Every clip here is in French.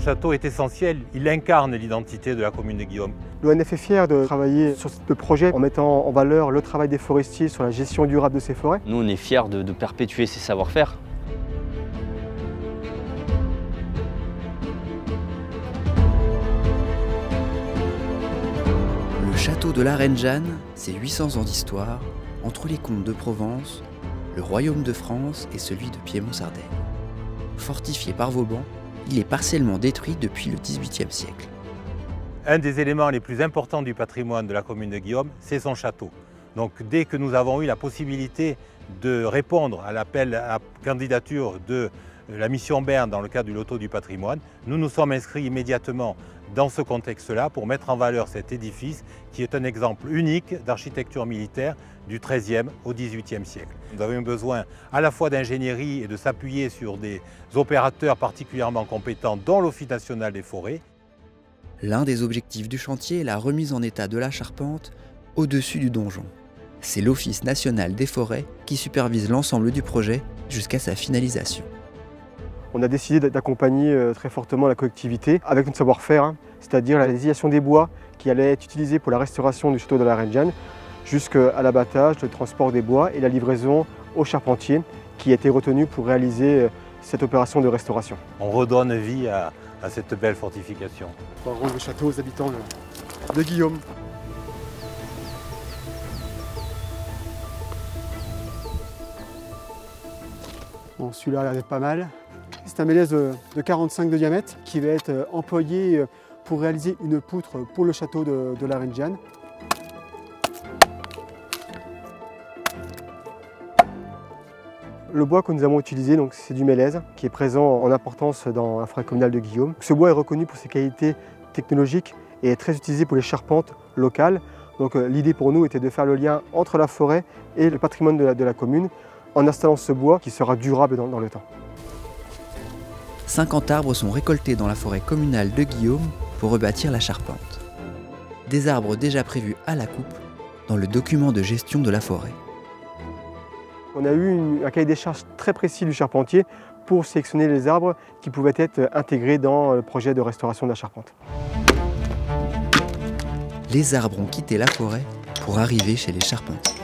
château est essentiel, il incarne l'identité de la commune de Guillaume. L'ONF est fier de travailler sur ce projet en mettant en valeur le travail des forestiers sur la gestion durable de ces forêts. Nous, on est fiers de perpétuer ces savoir-faire. Le château de la Reine Jeanne, c'est 800 ans d'histoire entre les comtes de Provence, le royaume de France et celui de Piémont-Sardaigne. Fortifié par Vauban, il est partiellement détruit depuis le XVIIIe siècle. Un des éléments les plus importants du patrimoine de la commune de Guillaume, c'est son château. Donc dès que nous avons eu la possibilité de répondre à l'appel à la candidature de la mission Berne dans le cadre du loto du patrimoine, nous nous sommes inscrits immédiatement dans ce contexte-là pour mettre en valeur cet édifice qui est un exemple unique d'architecture militaire du XIIIe au XVIIIe siècle. Nous avions besoin à la fois d'ingénierie et de s'appuyer sur des opérateurs particulièrement compétents dont l'Office national des forêts. L'un des objectifs du chantier est la remise en état de la charpente au-dessus du donjon. C'est l'Office national des forêts qui supervise l'ensemble du projet jusqu'à sa finalisation. On a décidé d'accompagner très fortement la collectivité avec notre savoir-faire, c'est-à-dire la désignation des bois qui allaient être utilisés pour la restauration du château de la Reine Jeanne, jusqu'à l'abattage, le transport des bois et la livraison aux charpentiers qui a été retenu pour réaliser cette opération de restauration. On redonne vie à cette belle fortification. On va rendre le château aux habitants de Guillaume. Bon, celui-là est pas mal. C'est un mélèze de 45 de diamètre qui va être employé pour réaliser une poutre pour le château de la Reine Jeanne. Le bois que nous avons utilisé, c'est du mélèze qui est présent en importance dans la forêt communale de Guillaume. Ce bois est reconnu pour ses qualités technologiques et est très utilisé pour les charpentes locales. Donc l'idée pour nous était de faire le lien entre la forêt et le patrimoine de la commune en installant ce bois qui sera durable dans le temps. 50 arbres sont récoltés dans la forêt communale de Guillaume pour rebâtir la charpente. Des arbres déjà prévus à la coupe dans le document de gestion de la forêt. On a eu un cahier des charges très précis du charpentier pour sélectionner les arbres qui pouvaient être intégrés dans le projet de restauration de la charpente. Les arbres ont quitté la forêt pour arriver chez les charpentiers.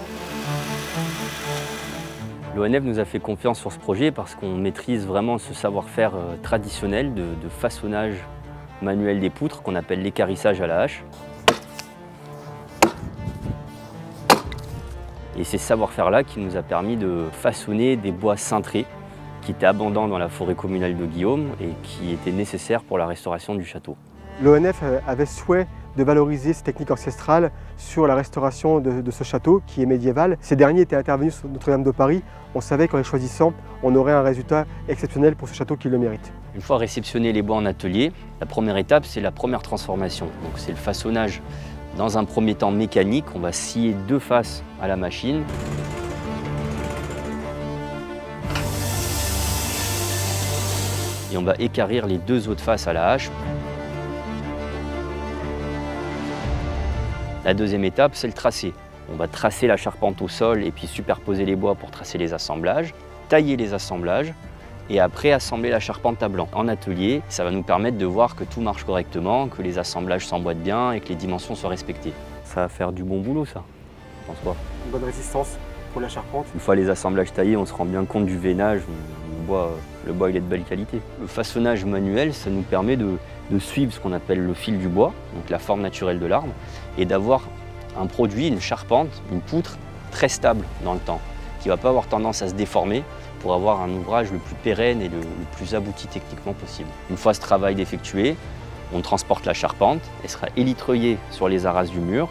L'ONF nous a fait confiance sur ce projet parce qu'on maîtrise vraiment ce savoir-faire traditionnel de façonnage manuel des poutres qu'on appelle l'équarrissage à la hache. Et c'est ce savoir-faire-là qui nous a permis de façonner des bois cintrés qui étaient abondants dans la forêt communale de Guillaume et qui étaient nécessaires pour la restauration du château. L'ONF avait souhait de valoriser ces techniques ancestrales sur la restauration de ce château qui est médiéval. Ces derniers étaient intervenus sur Notre-Dame de Paris. On savait qu'en les choisissant, on aurait un résultat exceptionnel pour ce château qui le mérite. Une fois réceptionnés les bois en atelier, la première étape, c'est la première transformation. Donc c'est le façonnage dans un premier temps mécanique. On va scier deux faces à la machine. Et on va équarrir les deux autres faces à la hache. La deuxième étape, c'est le tracé. On va tracer la charpente au sol et puis superposer les bois pour tracer les assemblages, tailler les assemblages et après assembler la charpente à blanc. En atelier, ça va nous permettre de voir que tout marche correctement, que les assemblages s'emboîtent bien et que les dimensions soient respectées. Ça va faire du bon boulot, ça. Je pense quoi. Une bonne résistance pour la charpente. Une fois les assemblages taillés, on se rend bien compte du veinage. Le bois il est de belle qualité. Le façonnage manuel, ça nous permet de suivre ce qu'on appelle le fil du bois, donc la forme naturelle de l'arbre, et d'avoir un produit, une charpente, une poutre très stable dans le temps, qui ne va pas avoir tendance à se déformer pour avoir un ouvrage le plus pérenne et le plus abouti techniquement possible. Une fois ce travail effectué, on transporte la charpente, elle sera élitreuillée sur les arrases du mur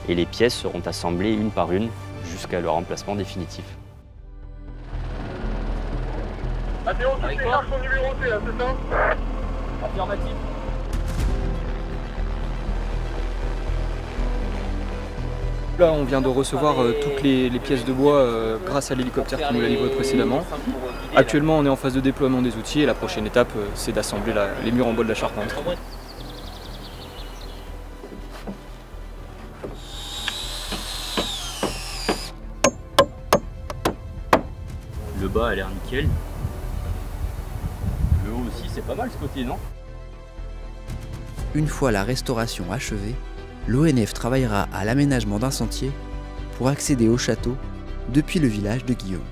et les pièces seront assemblées une par une jusqu'à leur emplacement définitif. Athéo, toutes les charges sont numérotées, là, c'est ça? Affirmatif. Là, on vient de recevoir toutes les pièces de bois grâce à l'hélicoptère qui nous l'a livré précédemment. Actuellement, on est en phase de déploiement des outils et la prochaine étape, c'est d'assembler les murs en bois de la charpente. Le bas a l'air nickel. Le haut aussi, c'est pas mal ce côté, non? Une fois la restauration achevée, l'ONF travaillera à l'aménagement d'un sentier pour accéder au château depuis le village de Guillaume.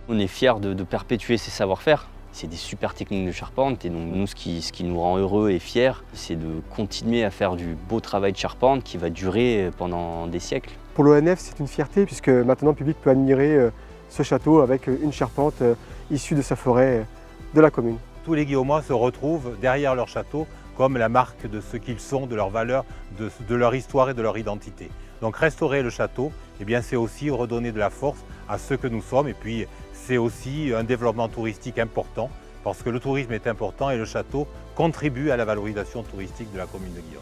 On est fiers de perpétuer ces savoir-faire. C'est des super techniques de charpente et donc nous, ce qui nous rend heureux et fiers, c'est de continuer à faire du beau travail de charpente qui va durer pendant des siècles. Pour l'ONF, c'est une fierté puisque maintenant le public peut admirer ce château avec une charpente issue de sa forêt de la commune. Tous les Guillaumois se retrouvent derrière leur château comme la marque de ce qu'ils sont, de leurs valeurs, de leur histoire et de leur identité. Donc restaurer le château, eh bien, c'est aussi redonner de la force à ce que nous sommes et puis c'est aussi un développement touristique important parce que le tourisme est important et le château contribue à la valorisation touristique de la commune de Guillaume.